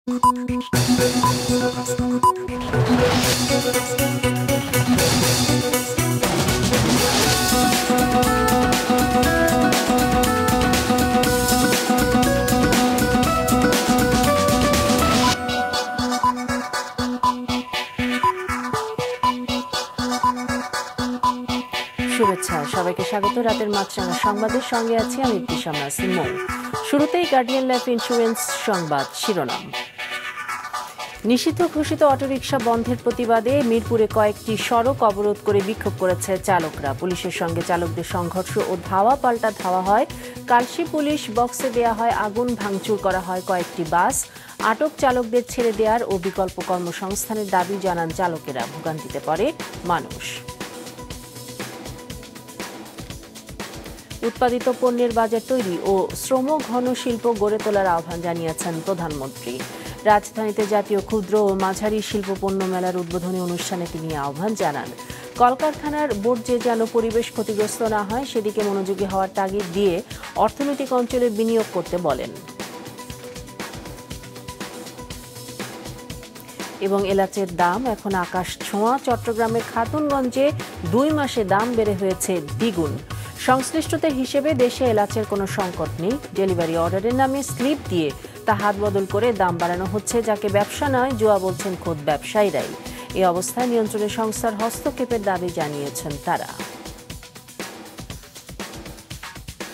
শুভেচ্ছা, সবাইকে স্বাগত রাতের মাছরাঙা সংবাদের সঙ্গে আছি আমি ইবতিসাম নাসিম মৌ। শুরুতেই গার্ডিয়ান লাইফ ইন্স্যুরেন্স সংবাদ শিরোনাম। নিষিদ্ধ ঘোষিত অটোরিকশা বন্ধের প্রতিবাদে মিরপুরে কয়েকটি সড়ক অবরোধ করে বিক্ষোভ করেছে চালকরা। পুলিশের সঙ্গে চালকদের সংঘর্ষ ও ধাওয়া পাল্টা ধাওয়া হয়। কালশী পুলিশ বক্সে দেয়া হয় আগুন, ভাঙচুর করা হয় কয়েকটি বাস। আটক চালকদের ছেড়ে দেওয়ার ও বিকল্প কর্মসংস্থানের দাবি জানান চালকেরা। ভোগান্তিতে পড়ে মানুষ। উৎপাদিত পণ্যের বাজার তৈরি ও শ্রম ঘন শিল্প গড়ে তোলার আহ্বান জানিয়েছেন প্রধানমন্ত্রী। রাজধানীতে জাতীয় ক্ষুদ্র ও মাঝারি শিল্প পণ্য মেলার উদ্বোধনী অনুষ্ঠানে তিনি আহ্বান জানান। কলকারখানার বর্জ্যে যেন পরিবেশ ক্ষতিগ্রস্ত না হয় সেদিকে মনোযোগী হওয়ার তাগিদ দিয়ে অর্থনৈতিক অঞ্চলে বিনিয়োগ করতে বলেন। এবং এলাচের দাম এখন আকাশ ছোঁয়া। চট্টগ্রামের খাতুনগঞ্জে 2 মাসে দাম বেড়ে হয়েছে দ্বিগুণ। সংশ্লিষ্টতার হিসেবে দেশে এলাচের কোনো সংকট নেই। ডেলিভারি অর্ডারের নামে স্লিপ দিয়ে তা হাত বদল করে দাম বাড়ানো হচ্ছে, যাকে ব্যবসা নয় জুয়া বলছেন খোদ ব্যবসায়ীরাই। এই অবস্থায় নিয়ন্ত্রণের সংস্থার হস্তক্ষেপের দাবি জানিয়েছেন তারা।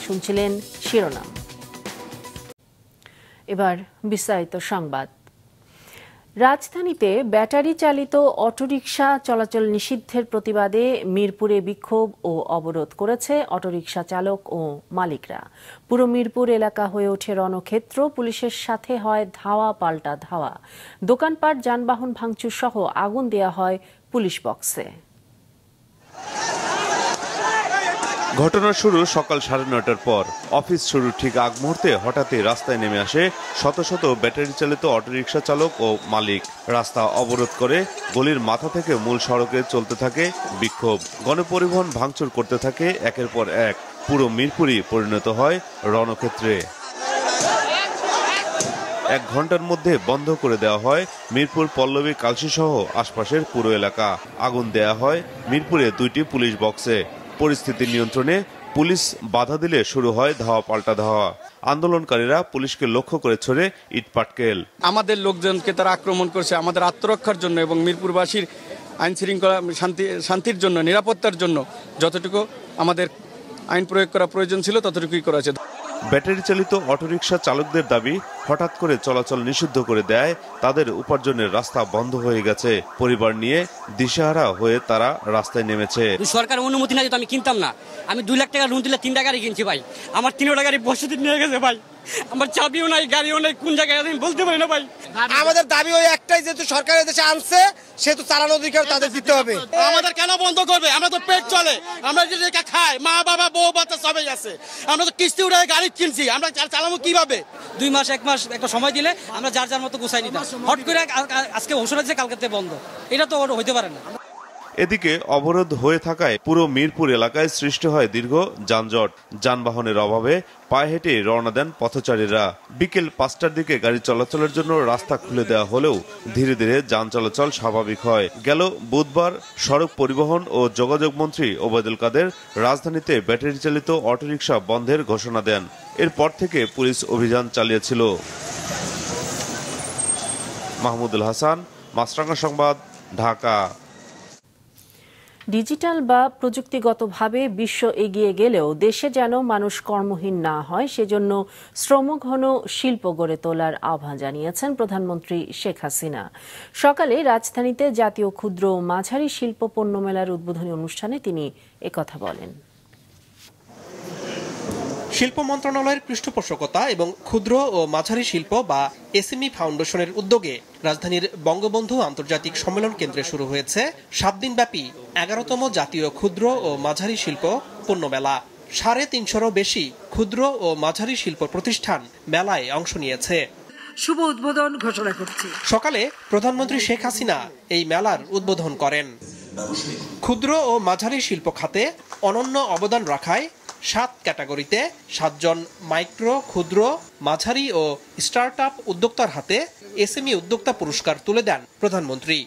শুনছিলেন শিরোনাম, এবার বিস্তারিত সংবাদ। রাজধানীতে ব্যাটারি চালিত অটোরিকশা চলাচল নিষিদ্ধের প্রতিবাদে মিরপুরে বিক্ষোভ ও অবরোধ করেছে অটোরিকশা চালক ও মালিকরা। পুরো মিরপুর এলাকা হয়ে ওঠে রণক্ষেত্র। পুলিশের সাথে হয় ধাওয়া পাল্টা ধাওয়া। দোকানপাট, যানবাহন ভাঙচুর সহ আগুন দেয়া হয় পুলিশ বক্সে। ঘটনা শুরু সকাল 9:30টার পর। অফিস শুরুর ঠিক আগ মুহূর্তে হঠাৎই রাস্তায় নেমে আসে শত শত ব্যাটারি চালিত অটোরিকশা চালক ও মালিক। রাস্তা অবরোধ করে গলির মাথা থেকে মূল সড়কে চলতে থাকে বিক্ষোভ। গণপরিবহন ভাঙচুর করতে থাকে একের পর এক। পুরো মিরপুরই পরিণত হয় রণক্ষেত্রে। 1 ঘন্টার মধ্যে বন্ধ করে দেওয়া হয় মিরপুর, পল্লবী, কালশী সহ আশপাশের পুরো এলাকা। আগুন দেয়া হয় মিরপুরে 2টি পুলিশ বক্সে। পরিস্থিতি নিয়ন্ত্রণে পুলিশ বাধা দিলে শুরু হয় ধাওয়া পাল্টা ধাওয়া। আন্দোলনকারীরা পুলিশকে লক্ষ্য করে ছড়ে ইট পাটকেল। আমাদের লোকজনকে তারা আক্রমণ করছে আমাদের আত্মরক্ষার জন্য এবং মিরপুরবাসীর আইন শৃঙ্খলা শান্তির জন্য, নিরাপত্তার জন্য যতটুকু আমাদের আইন প্রয়োগ করা প্রয়োজন ছিল ততটুকুই করা হয়েছে। ব্যাটারি চালিত অটোরিকশা চালকদের দাবি, হঠাৎ করে চলাচল নিষিদ্ধ করে দেয় তাদের উপার্জনের রাস্তা বন্ধ হয়ে গেছে। পরিবার নিয়ে দিশেহারা হয়ে তারা রাস্তায় নেমেছে। সরকার অনুমতি না দিত আমি কিনতাম না। আমি 2 লাখ টাকা লোন দিলে 3টা গাড়ি কিনছি ভাই। আমার 3টা গাড়ি বসতি নিয়ে গেছে ভাই। আমার চাবিও নাই, গাড়িও নাই, কোন জায়গায় আমি বলতে পারি না ভাই। আমাদের দাবি ওই একটাই, যেহেতু সরকারের দেশে আনছে সেহেতু চালানোর অধিকার তাদের দিতে হবে। আমাদের কেন বন্ধ করবে? আমরা তো পেট চলে, আমরা যে খাই, মা বাবা বউ বাচ্চা সবাই আছে। আমরা তো কিস্তি উঠায় গাড়ি কিনছি, আমরা চালাবো কিভাবে? 2 মাস 1 মাস একটা সময় দিলে আমরা যার যার মতো গুছাই নিতাম। হট করে আজকে ঘোষণা দিচ্ছে কালকে বন্ধ, এটা তো হইতে পারে না। এদিকে অবরোধ হয়ে থাকায় পুরো মিরপুর এলাকায় সৃষ্টি হয় দীর্ঘ যানজট। যানবাহনের অভাবে পায়ে হেঁটে রওনা দেন পথচারীরা। বিকেল 5টার দিকে গাড়ি চলাচলের জন্য রাস্তা খুলে দেওয়া হলেও ধীরে ধীরে যান চলাচল স্বাভাবিক হয়। গেল বুধবার সড়ক পরিবহন ও যোগাযোগ মন্ত্রী ওবায়দুল কাদের রাজধানীতে ব্যাটারি চালিত অটোরিকশা বন্ধের ঘোষণা দেন। এরপর থেকে পুলিশ অভিযান চালিয়েছিল। মাহমুদুল হাসান, মাছরাঙা সংবাদ, ঢাকা। ডিজিটাল বা প্রযুক্তিগতভাবে বিশ্ব এগিয়ে গেলেও দেশে যেন মানুষ কর্মহীন না হয় সেজন্য শ্রমঘন শিল্প গড়ে তোলার আহ্বান জানিয়েছেন প্রধানমন্ত্রী শেখ হাসিনা। সকালে রাজধানীতে জাতীয় ক্ষুদ্র ও মাঝারি শিল্প পণ্য মেলার উদ্বোধনী অনুষ্ঠানে তিনি একথা বলেন। শিল্প মন্ত্রণালয়ের পৃষ্ঠপোষকতা এবং ক্ষুদ্র ও মাঝারি শিল্প বা এসএমই ফাউন্ডেশনের উদ্যোগে রাজধানীর বঙ্গবন্ধু আন্তর্জাতিক সম্মেলন কেন্দ্রে শুরু হয়েছে 7 দিনব্যাপী 11তম জাতীয় ক্ষুদ্র ও মাঝারি শিল্প পণ্য মেলা। 350-এরও বেশি ক্ষুদ্র ও মাঝারি শিল্প প্রতিষ্ঠান মেলায় অংশ নিয়েছে। শুভ উদ্বোধন ঘোষণা করছি। সকালে প্রধানমন্ত্রী শেখ হাসিনা এই মেলার উদ্বোধন করেন। ক্ষুদ্র ও মাঝারি শিল্প খাতে অনন্য অবদান রাখায় 7 ক্যাটাগরিতে 7 জন মাইক্রো, ক্ষুদ্র, মাঝারি ও স্টার্টআপ উদ্যোক্তার হাতে এসএমই উদ্যোক্তা পুরস্কার তুলে দেন প্রধানমন্ত্রী।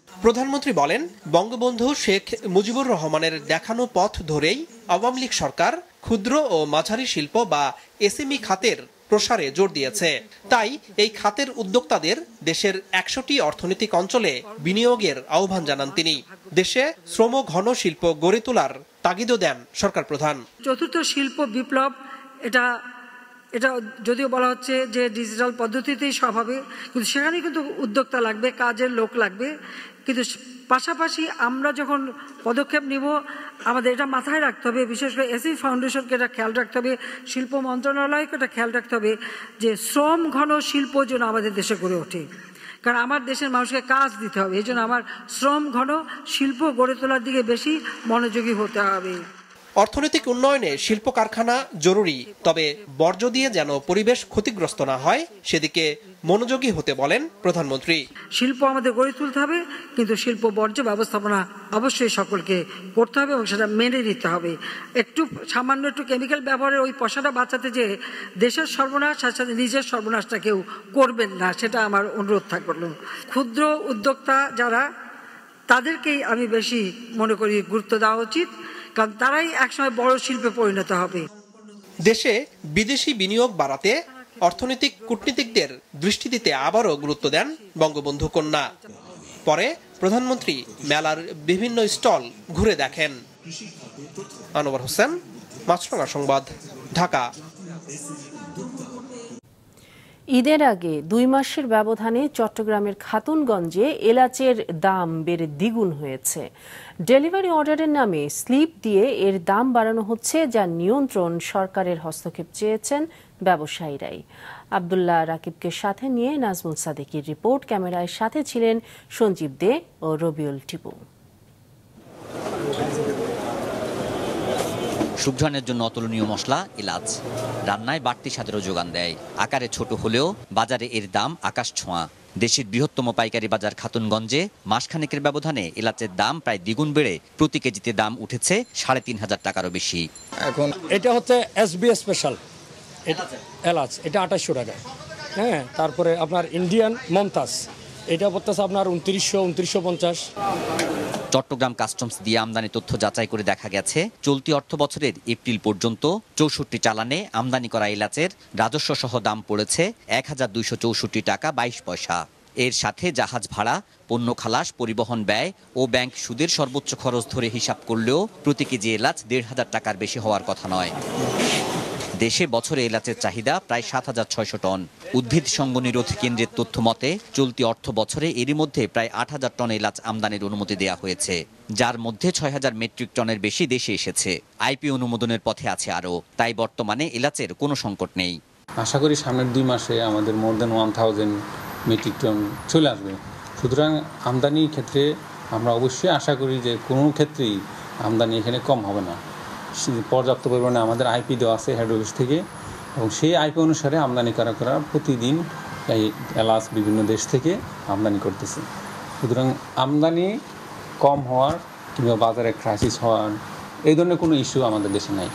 প্রধানমন্ত্রী বলেন, বঙ্গবন্ধু শেখ মুজিবুর রহমানের দেখানো পথ ধরেই আওয়ামী লীগ সরকার ক্ষুদ্র ও মাঝারি শিল্প বা এসএমই খাতের প্রসারে জোর দিয়েছে। তাই এই খাতের উদ্যোক্তাদের দেশের 100টি অর্থনৈতিক অঞ্চলে বিনিয়োগের আহ্বান জানান তিনি। দেশে শ্রম ঘন শিল্প গড়ে তোলার তাগিদও দেন সরকার প্রধান। চতুর্থ শিল্প বিপ্লব, এটা যদিও বলা হচ্ছে যে ডিজিটাল পদ্ধতিতেই সব হবে, কিন্তু সেখানে কিন্তু উদ্যোক্তা লাগবে, কাজের লোক লাগবে। কিন্তু পাশাপাশি আমরা যখন পদক্ষেপ নিব আমাদের এটা মাথায় রাখতে হবে, বিশেষ করে এসএমই ফাউন্ডেশনকে এটা খেয়াল রাখতে হবে, শিল্প মন্ত্রণালয়কে এটা খেয়াল রাখতে হবে যে শ্রম ঘন শিল্প যেন আমাদের দেশে গড়ে ওঠে। কারণ আমার দেশের মানুষকে কাজ দিতে হবে, এই জন্য আমার শ্রম ঘন শিল্প গড়ে তোলার দিকে বেশি মনোযোগী হতে হবে। অর্থনৈতিক উন্নয়নে শিল্প কারখানা জরুরি, তবে বর্জ্য দিয়ে যেন পরিবেশ ক্ষতিগ্রস্ত না হয় সেদিকে মনোযোগী হতে বলেন প্রধানমন্ত্রী। শিল্প আমাদের গড়ে তুলতে হবে, কিন্তু শিল্প বর্জ্য ব্যবস্থাপনা অবশ্যই সকলকে করতে হবে এবং সেটা মেনে নিতে হবে। সামান্য একটু কেমিক্যাল ব্যবহারের ওই পয়সাটা বাঁচাতে যে দেশের সর্বনাশ, সাথে সাথে নিজের সর্বনাশটা কেউ করবেন না, সেটা আমার অনুরোধ থাকলো। ক্ষুদ্র উদ্যোক্তা যারা, তাদেরকেই আমি বেশি মনে করি গুরুত্ব দেওয়া উচিত, কারণ তারাই একসময় বড় শিল্পে পরিণত হবে। দেশে বিদেশি বিনিয়োগ বাড়াতে অর্থনৈতিক কূটনীতিকদের দৃষ্টি দিতে আবারও গুরুত্ব দেন বঙ্গবন্ধু কন্যা। পরে প্রধানমন্ত্রী মেলার বিভিন্ন স্টল ঘুরে দেখেন। আনোয়ার হোসেন, মাছরাঙা সংবাদ, ঢাকা। ঈদের আগে 2 মাসের ব্যবধানে চট্টগ্রামের খাতুনগঞ্জে এলাচের দাম বেড়ে দ্বিগুণ হয়েছে। ডেলিভারি অর্ডারের নামে স্লিপ দিয়ে এর দাম বাড়ানো হচ্ছে, যার নিয়ন্ত্রণ সরকারের হস্তক্ষেপ চেয়েছেন ব্যবসায়ীরাই। আব্দুল্লাহ রাকিবকে সাথে নিয়ে নাজমুল সাদেকির রিপোর্ট। ক্যামেরায় সাথে ছিলেন সঞ্জীব দে ও রবিউল টিপু। সুঘ্রাণের জন্য অতুলনীয় মশলা এলাচ রান্নায় বাড়তি স্বাদেরও যোগান দেয়। আকারে ছোট হলেও বাজারে এর দাম আকাশ ছোঁয়া। দেশের বৃহত্তম পাইকারি বাজার খাতুনগঞ্জে মাসখানেকের ব্যবধানে এলাচের দাম প্রায় দ্বিগুণ বেড়ে প্রতি কেজিতে দাম উঠেছে ৩৫০০ টাকারও বেশি। এখন এটা হচ্ছে এসবি স্পেশাল এলাচ, এটা ২৮০০ টাকা। হ্যাঁ, তারপরে আপনার ইন্ডিয়ান মমতাজ, এটা পড়তেছে আপনার ২৯০০-২৯৫০। চট্টগ্রাম কাস্টমস দিয়ে আমদানি তথ্য যাচাই করে দেখা গেছে, চলতি অর্থ বছরের এপ্রিল পর্যন্ত ৬৪ চালানে আমদানি করা এলাচের রাজস্ব সহ দাম পড়েছে ১,২৬৪ টাকা ২২ পয়সা। এর সাথে জাহাজ ভাড়া, পণ্য খালাস, পরিবহন ব্যয় ও ব্যাংক সুদের সর্বোচ্চ খরচ ধরে হিসাব করলেও প্রতি কেজি এলাচ ১,৫০০ টাকার বেশি হওয়ার কথা নয়। দেশে বছরে এলাচের চাহিদা প্রায় ৭৬০০ টন। উদ্ভিদ সঙ্গ নিরোধ কেন্দ্রের তথ্য মতে চলতি অর্থ বছরে এরই মধ্যে প্রায় ৮০০০ টন এলাচ আমদানির অনুমতি দেওয়া হয়েছে, যার মধ্যে ৬০০০ মেট্রিক টনের বেশি দেশে এসেছে। আইপি অনুমোদনের পথে আছে আরও, তাই বর্তমানে এলাচের কোনো সংকট নেই। আশা করি সামনের ২ মাসে আমাদের মোর দেন 1000 মেট্রিক টন চলে আসবে। সুতরাং আমদানির ক্ষেত্রে আমরা অবশ্যই আশা করি যে কোনো ক্ষেত্রেই আমদানি এখানে কম হবে না। পর্যাপ্ত পরিমাণে আমাদের আইপি দেওয়া আছে হেড অফিস থেকে, এবং সেই আইপি অনুসারে আমদানিকারকরা প্রতিদিন এই এলাচ বিভিন্ন দেশ থেকে আমদানি করতেছে। সুতরাং আমদানি কম হওয়ার কিংবা বাজারে ক্রাইসিস হওয়ার এই ধরনের কোনো ইস্যু আমাদের দেশে নাই।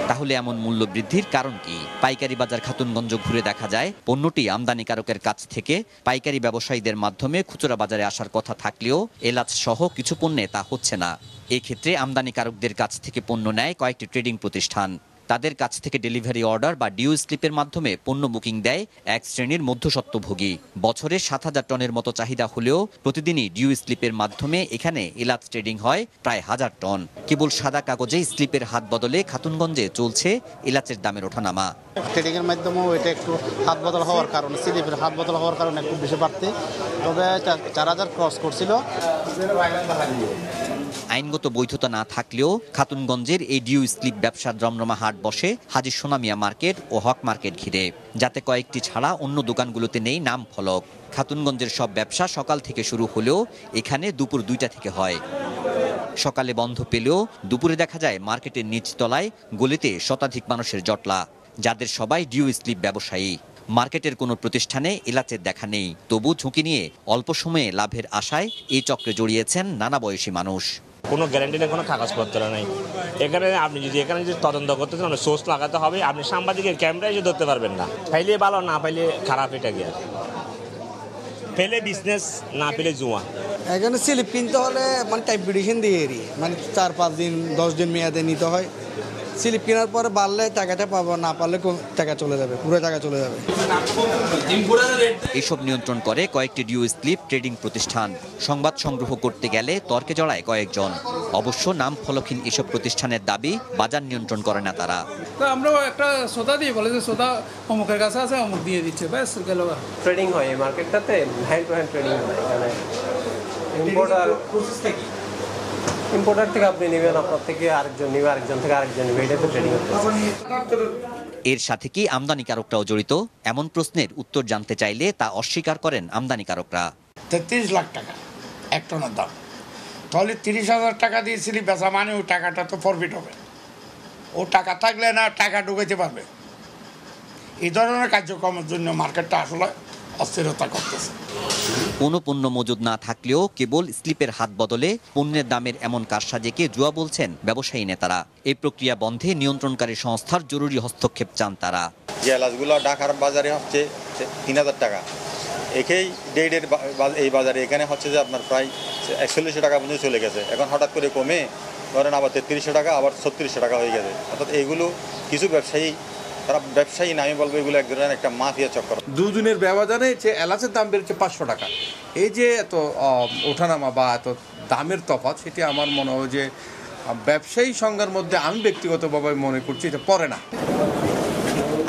তাহলে এমন মূল্য বৃদ্ধির কারণ কি? পাইকারি বাজার খাতুনগঞ্জ ঘুরে দেখা যায় পণ্যটি আমদানিকারকের কাছ থেকে পাইকারি ব্যবসায়ীদের মাধ্যমে খুচরা বাজারে আসার কথা থাকলেও এলাচ সহ কিছু পণ্যে তা হচ্ছে না। এক্ষেত্রে আমদানিকারকদের কাছ থেকে পণ্য নেয় কয়েকটি ট্রেডিং প্রতিষ্ঠান। তাদের কাছ থেকে ডেলিভারি অর্ডার বা ডিউ স্লিপের মাধ্যমে পণ্য বুকিং দেয় এক শ্রেণীর মধ্যস্বত্বভোগী। বছরে ৭০০০ টনের মতো চাহিদা হলেও প্রতিদিনই ডিউ স্লিপের মাধ্যমে এখানে এলাচ ট্রেডিং হয় প্রায় ১০০০ টন। কেবল সাদা কাগজে স্লিপের হাত বদলে খাতুনগঞ্জে চলছে এলাচের দামের ওঠানামা। ট্রেডিং এর মাধ্যমেও এটা একটু হাত বদল হওয়ার কারণে, স্লিপের হাত বদল হওয়ার কারণে একটু বেশি বাড়তে, তবে ৪০০০ ক্রস করছিল। আইনগত বৈধতা না থাকলেও খাতুনগঞ্জের এই ডিউ স্লিপ ব্যবসার রমরমা হাট বসে হাজী সোনামিয়া মার্কেট ও হক মার্কেট ঘিরে, যাতে কয়েকটি ছাড়া অন্য দোকানগুলোতে নেই নাম ফলক। খাতুনগঞ্জের সব ব্যবসা সকাল থেকে শুরু হলেও এখানে দুপুর ২টা থেকে হয়। সকালে বন্ধ পেলেও দুপুরে দেখা যায় মার্কেটের নিচতলায় গলিতে শতাধিক মানুষের জটলা, যাদের সবাই ডিউ স্লিপ ব্যবসায়ী। মার্কেটের কোনো প্রতিষ্ঠানে এলাচের দেখা নেই, তবু ঝুঁকি নিয়ে অল্প সময়ে লাভের আশায় এই চক্রে জড়িয়েছেন নানা বয়সী মানুষ। কোনো গ্যারান্টি নেই, কোনো কাগজপত্র নেই। এখানে আপনি যদি তদন্ত করতে চান সোর্স লাগাতে হবে। আপনি সাংবাদিকের ক্যামেরায় যে ধরতে পারবেন না। পাইলে ভালো, না পাইলে খারাপ। এটা গিয়ে পেলে বিজনেস, না পেলে জুয়া। এখানে স্লিপ কিনতে হলে মানে টাইপ পিটিশন দিয়ে মানে 4-5 দিন 10 দিন মেয়াদে নিতে হয়। স্লিপ কেনার পরে বাড়লে টাকাটা পাবো, না পারলে টাকা চলে যাবে, পুরো টাকা চলে যাবে। এসব নিয়ন্ত্রণ করে কয়েকটি ডিউ স্লিপ ট্রেডিং প্রতিষ্ঠান। সংবাদ সংগ্রহ করতে গেলে তর্কে জড়ায় কয়েকজন। অবশ্য নাম ফলকহীন এসব প্রতিষ্ঠানের দাবি বাজার নিয়ন্ত্রণ করে না তারা। আমরাও একটা সোদা দিয়ে বলে যে সোদা অমুকের কাছে আছে, অমুক দিয়ে দিচ্ছে, ব্যাস গেল। ট্রেডিং হয় এই মার্কেটটাতে, হ্যান্ড টু হ্যান্ড ট্রেডিং হয়। এখানে ইম্পোর্টার থেকে আপনি নেবেন, আপনার থেকে আরেকজন নেবে, আরেকজন থেকে আরেকজন নেবে, এটাতে ট্রেডিং হচ্ছে। এর সাথে কি আমদানিকারকরাও জড়িত? এমন প্রশ্নের উত্তর জানতে চাইলে তা অস্বীকার করেন আমদানিকারকরা। 33 লাখ টাকা এক টনের দাম, তাহলে 30,000 টাকা দিয়েছিলি বেচা, মানে ওই টাকাটা তো প্রফিট হবে। ও টাকা থাকলে না টাকা ঢুকাইতে পারবে। এই ধরনের কার্যক্রমের জন্য মার্কেটটা আসলে অস্থিরতা করতেছে। কোনো পণ্য মজুদ না থাকলেও কেবল স্লিপের হাত বদলে পণ্যের দামের এমন কারসাজিকে জুয়া বলছেন ব্যবসায়ী নেতারা। এই প্রক্রিয়া বন্ধে নিয়ন্ত্রণকারী সংস্থার জরুরি হস্তক্ষেপ চান তারা। যে এলাচগুলো ঢাকার বাজারে হচ্ছে 3,000 টাকা, একেই ডেটের এই বাজারে এখানে হচ্ছে যে আপনার প্রায় 4100 টাকা পর্যন্ত চলে গেছে। এখন হঠাৎ করে কমে ধরেন আবার 3300 টাকা, আবার 3600 টাকা হয়ে গেছে। অর্থাৎ এইগুলো কিছু ব্যবসায়ী, তারা ব্যবসায়ী না, আমি বলবো এগুলো এক ধরনের একটা মাফিয়া চক্কর। দুদিনের ব্যবধানে যে এলাচের দাম বেড়েছে 500 টাকা। এই যে এত ওঠানামা বা এত দামের তফাৎ, সেটি আমার মনে হয় যে ব্যবসায়ী সংঘের মধ্যে আমি ব্যক্তিগতভাবে মনে করছি এটা পড়ে না।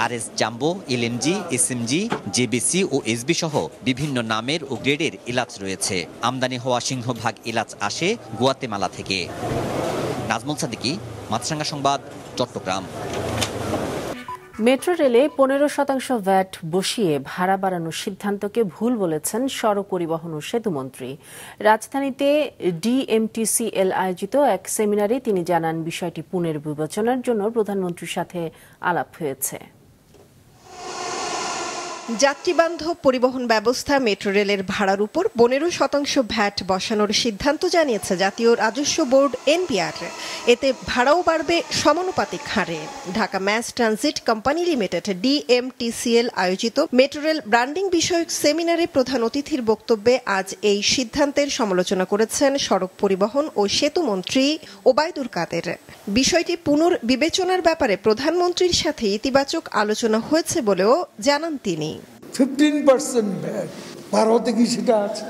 RS jumbo, LMG, SMG, JBC ও এসবি সহ বিভিন্ন নামের ও গ্রেডের এলাচ রয়েছে। আমদানি হওয়া সিংহভাগ এলাচ আসে গুয়াতেমালা থেকে। নাজমুল সাদিকি, মাছরাঙ্গা সংবাদ, চট্টগ্রাম। মেট্রো রেলে 15% ভ্যাট বসিয়ে ভাড়া বাড়ানোর সিদ্ধান্তকে ভুল বলেছেন সড়ক পরিবহন ও সেতুমন্ত্রী। রাজধানীতে ডিএমটিসিএল আয়োজিত এক সেমিনারে তিনি জানান, বিষয়টি পুনর্বিবেচনার জন্য প্রধানমন্ত্রীর সাথে আলাপ হয়েছে। যাত্রীবান্ধব পরিবহন ব্যবস্থা মেট্রো রেলের ভাড়ার উপর 15% ভ্যাট বসানোর সিদ্ধান্ত জানিয়েছে জাতীয় রাজস্ব বোর্ড এনবিআর। এতে ভাড়াও বাড়বে সমানুপাতিক হারে। Dhaka mass transit company limited DMTCL আয়োজিত মেট্রো রেল ব্র্যান্ডিং বিষয়ক সেমিনারে প্রধান অতিথির বক্তব্যে আজ এই সিদ্ধান্তের সমালোচনা করেছেন সড়ক পরিবহন ও সেতুমন্ত্রী ওবায়দুল কাদের। বিষয়টি পুনর্বিবেচনার ব্যাপারে প্রধানমন্ত্রীর সাথে ইতিবাচক আলোচনা হয়েছে বলেও জানান তিনি। 15% ভ্যাট ভারতে কি সেটা আছে?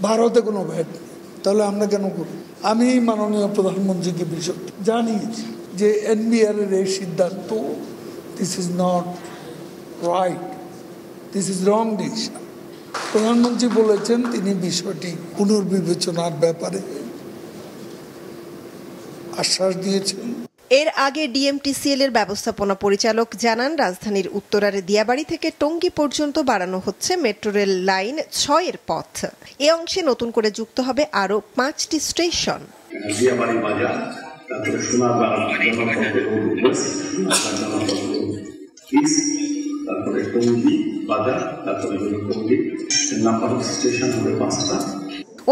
ভারতে কোনো ভ্যাট নেই, তাহলে আমরা কেন করি? আমি মাননীয় প্রধানমন্ত্রীকে বিষয়টি জানিয়েছি যে এনবিআর এর এই সিদ্ধান্ত, this is not right, this is wrong decision. প্রধানমন্ত্রী বলেছেন তিনি বিষয়টি পুনর্বিবেচনার ব্যাপারে আশ্বাস দিয়েছেন। এর আগে ডিএমটিসিএল এর ব্যবস্থাপনা পরিচালক জানান, রাজধানীর উত্তরার দিয়াবাড়ি থেকে টঙ্গী পর্যন্ত বাড়ানো হচ্ছে মেট্রো রেল লাইন 6 এর পথ। এ অংশে নতুন করে যুক্ত হবে আরো 5টি স্টেশন। দিয়াবাড়ি বাজার, তারপরে সোনারবাড়ি, তারপরে টঙ্গী বাজার, তারপরে টঙ্গী নাম্বার স্টেশন হবে 5টা।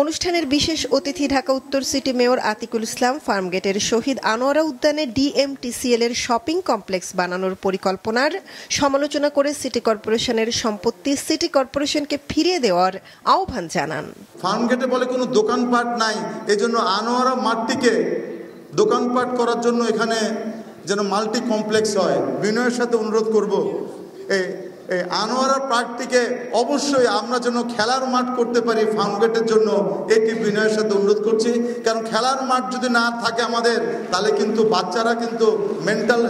অনুষ্ঠানের বিশেষ অতিথি ঢাকা উত্তর সিটি মেয়র আতিকুল ইসলাম ফার্মগেটের শহীদ আনোয়ারা উদ্যানে ডিএমটিসিএল এর শপিং কমপ্লেক্স বানানোর পরিকল্পনার সমালোচনা করে সিটি কর্পোরেশনের সম্পত্তি সিটি কর্পোরেশনকে ফিরিয়ে দেওয়ার আহ্বান জানান। ফার্মগেটে বলে কোনো দোকানপাট নাই, এজন্য আনোয়ারা মাঠটিকে দোকানপাট করার জন্য এখানে যেন মাল্টি কমপ্লেক্স হয়। বিনয়ের সাথে অনুরোধ করব, এই আনোয়ারা পার্কটিকে অবশ্যই আমরা যেন খেলার মাঠ করতে পারি ফার্মগেটের জন্য, এটি বিনয়ের সাথে অনুরোধ করছি। কারণ খেলার মাঠ যদি না থাকে আমাদের, তাহলে কিন্তু বাচ্চারা কিন্তু মেন্টাল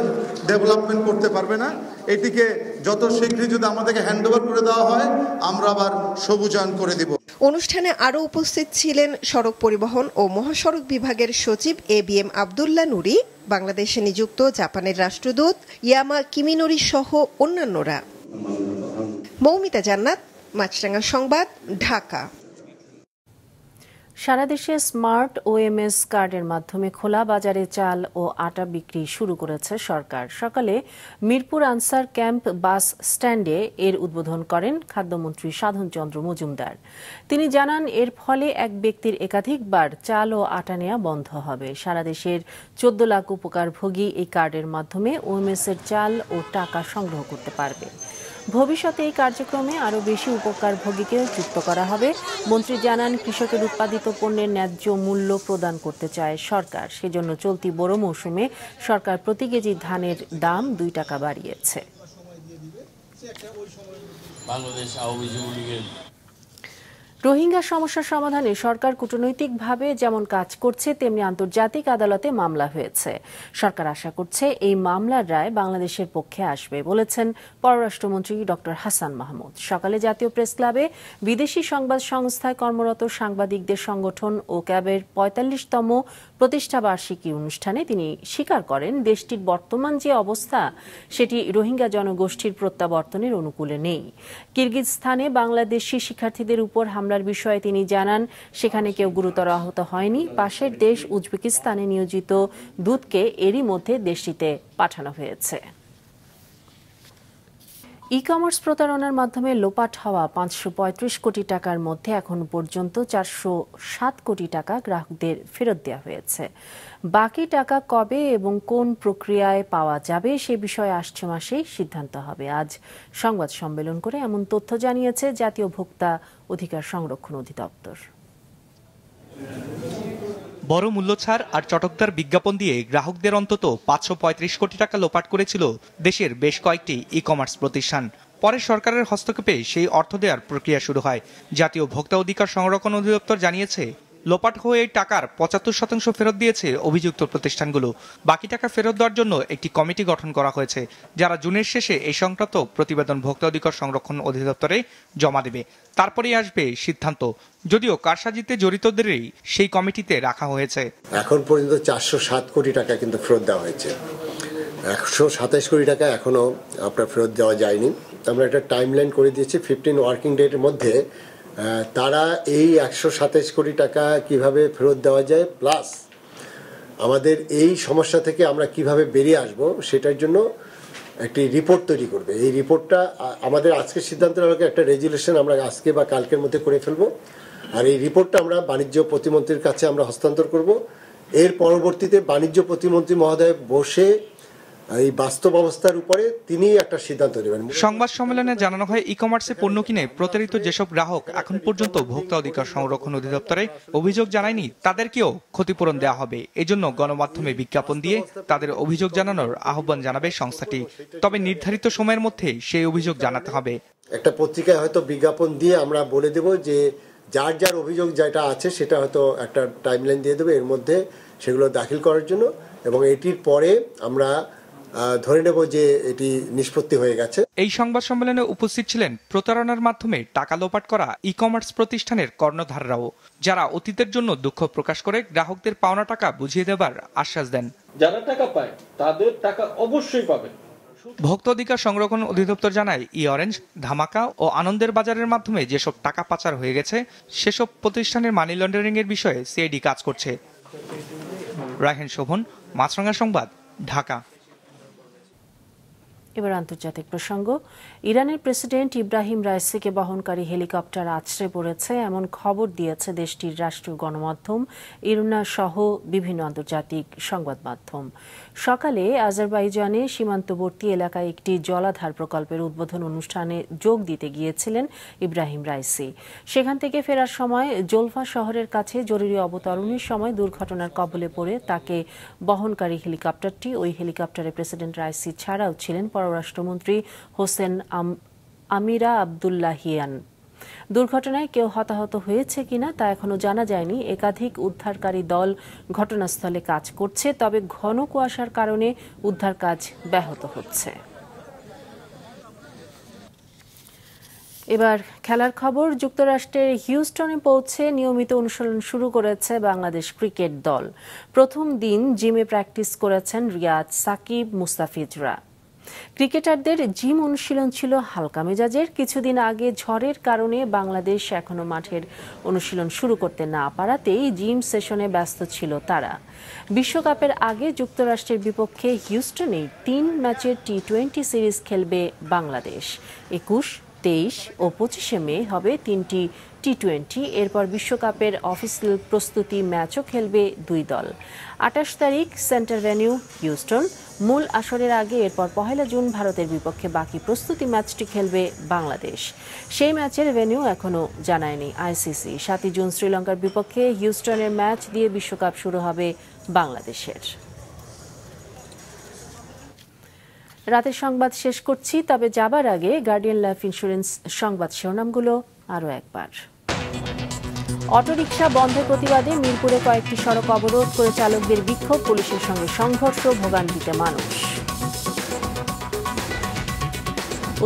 ডেভেলপমেন্ট করতে পারবে না। এটিকে যত শীঘ্রই যদি আমাদেরকে হ্যান্ডওভার করে দেওয়া হয়, আমরা আবার সবুজায়ন করে দিব। অনুষ্ঠানে আরও উপস্থিত ছিলেন সড়ক পরিবহন ও মহাসড়ক বিভাগের সচিব এবিএম আব্দুল্লাহ নুরি, বাংলাদেশে নিযুক্ত জাপানের রাষ্ট্রদূত ইয়ামা কিমিনোরি সহ অন্যান্যরা। মৌমিতা জান্নাত, মাছরাঙ্গা সংবাদ, ঢাকা। সারা দেশে স্মার্ট ওএমএস কার্ডের মাধ্যমে খোলা বাজারে চাল ও আটা বিক্রি শুরু করেছে সরকার। সকালে মিরপুর আনসার ক্যাম্প বাস স্ট্যান্ডে এর উদ্বোধন করেন খাদ্যমন্ত্রী সাধন চন্দ্র মজুমদার। তিনি জানান, এর ফলে এক ব্যক্তির একাধিকবার চাল ও আটা নেওয়া বন্ধ হবে। সারা দেশের 14 লাখ উপকারভোগী এই কার্ডের মাধ্যমে ওএমএস এর চাল ও টাকা সংগ্রহ করতে পারবে। ভবিষ্যতে এই কার্যক্রমে আরও বেশি উপকারভোগীকে যুক্ত করা হবে। মন্ত্রী জানান, কৃষকের উৎপাদিত পণ্যের ন্যায্য মূল্য প্রদান করতে চায় সরকার। সেজন্য চলতি বোরো মৌসুমে সরকার প্রতি কেজি ধানের দাম 2 টাকা বাড়িয়েছে। রোহিঙ্গা সমস্যা সমাধানে সরকার কূটনৈতিকভাবে যেমন কাজ করছে, তেমনি আন্তর্জাতিক আদালতে মামলা হয়েছে। সরকার আশা করছে এই মামলার রায় বাংলাদেশের পক্ষে আসবে, বলেছেন পররাষ্ট্রমন্ত্রী ডক্টর হাসান মাহমুদ। সকালে জাতীয় প্রেস ক্লাবে বিদেশি সংবাদ সংস্থায় কর্মরত সাংবাদিকদের সংগঠন ও ক্যাবের 45তম প্রতিষ্ঠাবার্ষিকী অনুষ্ঠানে তিনি স্বীকার করেন, দেশটির বর্তমান যে অবস্থা সেটি রোহিঙ্গা জনগোষ্ঠীর প্রত্যাবর্তনের অনুকূলে নেই। কিরগিজস্তানে বাংলাদেশি শিক্ষার্থীদের উপর হামলার বিষয়ে তিনি জানান, সেখানে কেউ গুরুতর আহত হয়নি। পাশের দেশ উজবেকিস্তানে নিয়োজিত দূতকে এরই মধ্যে দেশটিতে পাঠানো হয়েছে। ই কমার্স প্রতারণার মাধ্যমে লোপাট হওয়া 535 কোটি টাকার মধ্যে এখন পর্যন্ত 407 কোটি টাকা গ্রাহকদের ফেরত দেওয়া হয়েছে। বাকি টাকা কবে এবং কোন প্রক্রিয়ায় পাওয়া যাবে সে বিষয়ে আসছে মাসেই সিদ্ধান্ত হবে। আজ সংবাদ সম্মেলন করে এমন তথ্য জানিয়েছে জাতীয় ভোক্তা অধিকার সংরক্ষণ অধিদপ্তর। বড় মূল্যছাড় আর চটকদার বিজ্ঞাপন দিয়ে গ্রাহকদের অন্তত 535 কোটি টাকা লোপাট করেছিল দেশের বেশ কয়েকটি ই কমার্স প্রতিষ্ঠান। পরে সরকারের হস্তক্ষেপে সেই অর্থ দেওয়ার প্রক্রিয়া শুরু হয়। জাতীয় ভোক্তা অধিকার সংরক্ষণ অধিদপ্তর জানিয়েছে, লোপাট হয়ে এই টাকার 75% ফেরত দিয়েছে অভিযুক্ত প্রতিষ্ঠানগুলো। বাকি টাকা ফেরত দেওয়ার জন্য একটি কমিটি গঠন করা হয়েছে, যারা জুনের শেষে এই সংক্রান্ত প্রতিবেদন ভোক্তা অধিকার সংরক্ষণ অধিদপ্তরে জমা দেবে। তারপরেই আসবে সিদ্ধান্ত, যদিও কারসাজিতে জড়িতদেরই সেই কমিটিতে রাখা হয়েছে। এখন পর্যন্ত 407 কোটি টাকা কিন্তু ফেরত দেওয়া হয়েছে। 127 কোটি টাকা এখনো আপনার ফেরত দেওয়া যায়নি। আমরা একটা টাইমলাইন করে দিয়েছি, 15 ওয়ার্কিং ডেটের মধ্যে তারা এই 127 কোটি টাকা কিভাবে ফেরত দেওয়া যায়, প্লাস আমাদের এই সমস্যা থেকে আমরা কিভাবে বেরিয়ে আসব সেটার জন্য একটি রিপোর্ট তৈরি করবে। এই রিপোর্টটা আমাদের আজকের সিদ্ধান্তের আলোকে একটা রেজুলেশন আমরা আজকে বা কালকের মধ্যে করে ফেলবো, আর এই রিপোর্টটা আমরা বাণিজ্য প্রতিমন্ত্রীর কাছে আমরা হস্তান্তর করব। এর পরবর্তীতে বাণিজ্য প্রতিমন্ত্রী মহোদয় বসে এই বাস্তব অবস্থার উপরে তিনি একটা সিদ্ধান্ত নেবেন। সংবাদ সম্মেলনে জানানো হয়, ই কমার্সে পণ্য কিনে প্রতারিত যেসব গ্রাহক এখন পর্যন্ত ভোক্তা অধিকার সংরক্ষণ অধিদপ্তরে অভিযোগ জানায়নি, তাদেরকেও ক্ষতিপূরণ দেওয়া হবে। এজন্য গণমাধ্যমে বিজ্ঞাপন দিয়ে তাদের অভিযোগ জানানোর আহ্বান জানাবে সংস্থাটি। তবে নির্ধারিত সময়ের মধ্যে সেই অভিযোগ জানাতে হবে। একটা পত্রিকায় হয়তো বিজ্ঞাপন দিয়ে আমরা বলে দেব যে যার যার অভিযোগ যেটা আছে সেটা হয়তো একটা টাইমলাইন দিয়ে দেবে, এর মধ্যে সেগুলো দাখিল করার জন্য, এবং এটির পরে আমরা ধরে নেব যে এটি নিষ্পত্তি হয়ে গেছে। এই সংবাদ সম্মেলনে উপস্থিত ছিলেন প্রতারণার মাধ্যমে টাকা লোপাট করা ই কমার্স প্রতিষ্ঠানের কর্ণধাররাও, যারা অতীতের জন্য দুঃখ প্রকাশ করে গ্রাহকদের পাওনা টাকা বুঝিয়ে দেবার আশ্বাস দেন। যারা টাকা পায় তাদের টাকা অবশ্যই পাবে। ভোক্তা অধিকার সংরক্ষণ অধিদপ্তর জানায়, ই অরেঞ্জ, ধামাকা ও আনন্দের বাজারের মাধ্যমে যেসব টাকা পাচার হয়ে গেছে সেসব প্রতিষ্ঠানের মানি লন্ডারিং এর বিষয়ে সিআইডি কাজ করছে। রাহেন শোভন, মাছরাঙা সংবাদ, ঢাকা। এবার আন্তর্জাতিক প্রসঙ্গ। ইরানের প্রেসিডেন্ট ইব্রাহিম রাইসিকে বহনকারী হেলিকপ্টার আছড়ে পড়েছে এমন খবর দিয়েছে দেশটির রাষ্ট্রীয় গণমাধ্যম ইরনা সহ বিভিন্ন আন্তর্জাতিক সংবাদ মাধ্যম। সকালে আজারবাইজানে সীমান্তবর্তী এলাকায় একটি জলাধার প্রকল্পের উদ্বোধন অনুষ্ঠানে যোগ দিতে গিয়েছিলেন ইব্রাহিম রাইসি। সেখান থেকে ফেরার সময় জোলফা শহরের কাছে জরুরি অবতরণের সময় দুর্ঘটনার কবলে পড়ে তাকে বহনকারী হেলিকপ্টারটি, ওই হেলিকপ্টারে প্রেসিডেন্ট রাইসি ছাড়াও ছিলেন পররাষ্ট্রমন্ত্রী হোসেন আমিরা আবদুল্লাহিয়ান। দুর্ঘটনায় কেউ হতাহত হয়েছে কিনা তা এখনো জানা যায়নি। একাধিক উদ্ধারকারী দল ঘটনাস্থলে কাজ করছে, তবে ঘন কুয়াশার কারণে উদ্ধার কাজ ব্যাহত হচ্ছে। এবার খেলার খবর। যুক্তরাষ্ট্রের হিউস্টনে পৌঁছে নিয়মিত অনুশীলন শুরু করেছে বাংলাদেশ ক্রিকেট দল। প্রথম দিন জিমে প্র্যাকটিস করেছেন রিয়াদ, সাকিব, মুস্তাফিজরা। ক্রিকেটারদের জিম অনুশীলন ছিল হালকা মেজাজের। কিছুদিন আগে ঝড়ের কারণে বাংলাদেশ এখনো মাঠের অনুশীলন শুরু করতে না পারাতেই জিম সেশনে ব্যস্ত ছিল তারা। বিশ্বকাপের আগে যুক্তরাষ্ট্রের বিপক্ষে হিউস্টনে 3 ম্যাচের টি-20 সিরিজ খেলবে বাংলাদেশ। 21, 23 ও 25 মে হবে 3টি টি-20। এরপর বিশ্বকাপের অফিসিয়াল প্রস্তুতি ম্যাচও খেলবে 2 দল। 28 তারিখ সেন্টার ভেন্যু হিউস্টন। মূল আসরের আগে এরপর 1 জুন ভারতের বিপক্ষে বাকি প্রস্তুতি ম্যাচটি খেলবে বাংলাদেশ। সেই ম্যাচের ভেন্যু এখনও জানায়নি আইসিসি। 7 জুন শ্রীলঙ্কার বিপক্ষে হিউস্টনের ম্যাচ দিয়ে বিশ্বকাপ শুরু হবে বাংলাদেশের। রাতের সংবাদ শেষ করছি, তবে যাবার আগে গার্ডিয়ান লাইফ ইন্স্যুরেন্স সংবাদ শিরোনামগুলো আরও একবার। অটোরিকশা বন্ধের প্রতিবাদে মিরপুরে কয়েকটি সড়ক অবরোধ করে চালকদের বিক্ষোভ, পুলিশের সঙ্গে সংঘর্ষ, ভোগান্তিতে মানুষ।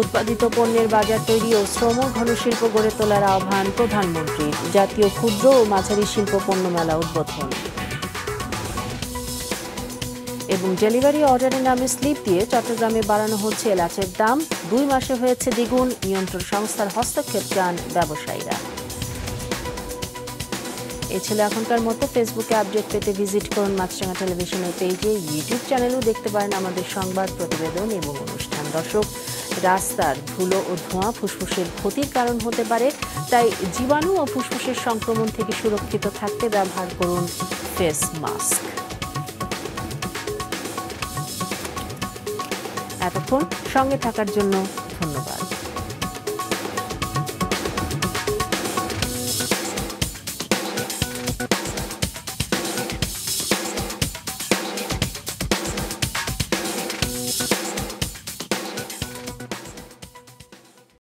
উৎপাদিত পণ্যের বাজার তৈরি ও শ্রম ঘনশিল্প গড়ে তোলার আহ্বান প্রধানমন্ত্রীর। জাতীয় ক্ষুদ্র ও মাঝারি শিল্প পণ্য মেলা উদ্বোধন। এবং ডেলিভারি অর্ডারের নামে স্লিপ দিয়ে চট্টগ্রামে বাড়ানো হচ্ছে এলাচের দাম। 2 মাসে হয়েছে দ্বিগুণ, নিয়ন্ত্রণ সংস্থার হস্তক্ষেপ চান ব্যবসায়ীরা। এই ছিল এখনকার মতো। ফেসবুকে আপডেট পেতে ভিজিট করুন মাছরাঙা টেলিভিশনের পেজে। ইউটিউব চ্যানেলেও দেখতে পারেন আমাদের সংবাদ, প্রতিবেদন এবং অনুষ্ঠান। দর্শক, রাস্তার ধুলো ও ধোঁয়া ফুসফুসের ক্ষতির কারণ হতে পারে, তাই জীবাণু ও ফুসফুসের সংক্রমণ থেকে সুরক্ষিত থাকতে ব্যবহার করুন ফেস মাস্ক। এতক্ষণ সঙ্গে থাকার জন্য ধন্যবাদ।